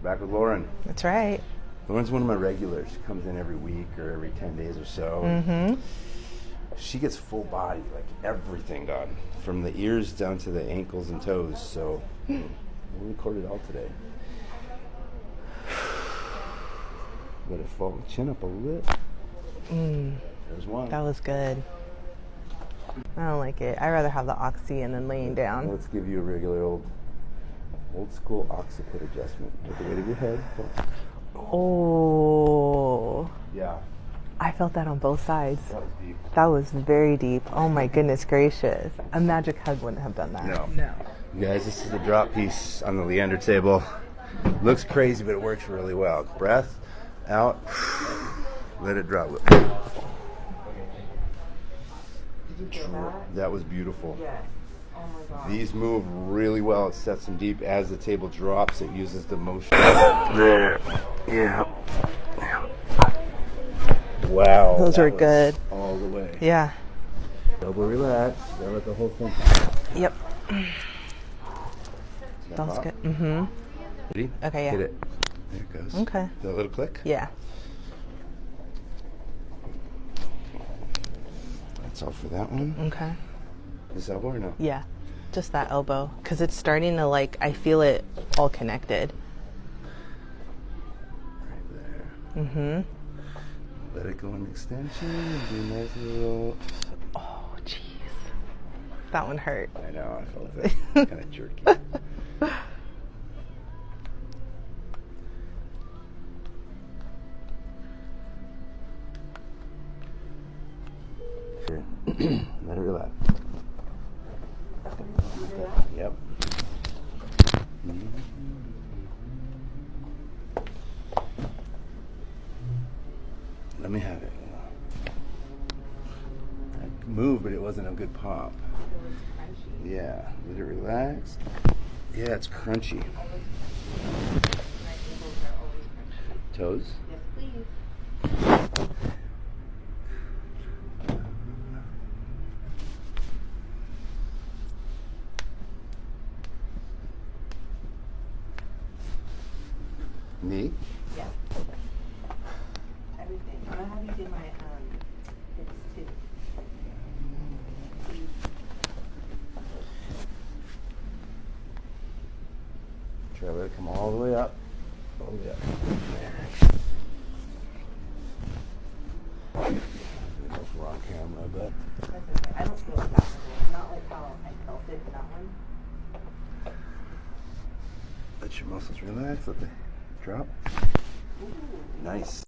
Back with Lauren. That's right. Lauren's one of my regulars. She comes in every week or every 10 days or so. Mm-hmm. She gets full body, like everything done, from the ears down to the ankles and toes. So we'll record it all today. Let it fall, chin up a little. There's one. That was good. I don't like it. I'd rather have the oxy and then laying down. Let's give you a regular old school occiput adjustment. With the weight of your head. Oh. Yeah. I felt that on both sides. That was deep. That was very deep. Oh my goodness gracious. A magic hug wouldn't have done that. No. You guys, this is the drop piece on the Leander table. Looks crazy, but it works really well. Breath out. Let it drop. That was beautiful. Yes. Oh my God. These move really well. It sets them deep. As the table drops, it uses the motion. There. Yeah. Wow. Those were good. All the way. Yeah. Elbow relax. Gotta let the whole thing. Yep. That was good. Mm-hmm. Ready? Okay, yeah. Hit it. There it goes. Okay. That little click? Yeah. That's all for that one. Okay. This elbow or no? Yeah. Just that elbow. Because it's starting to, like, I feel it all connected. Right there. Mm-hmm. Let it go in extension and do a nice little... Oh, jeez. That one hurt. I know, I felt it. Kind of jerky. Sure. Let it relax. Yep. Let me have it. I moved, but it wasn't a good pop. Yeah, let it relax. Yeah, it's crunchy. Toes? Yes, please. Knee? Yeah. Everything. I'm gonna have you do my hips too. Try to let it come all the way up. All the way up. There. Wrong camera, but That's okay. I don't feel that. Not like how I felt it in that one. let your muscles relax. Let the drop. Nice.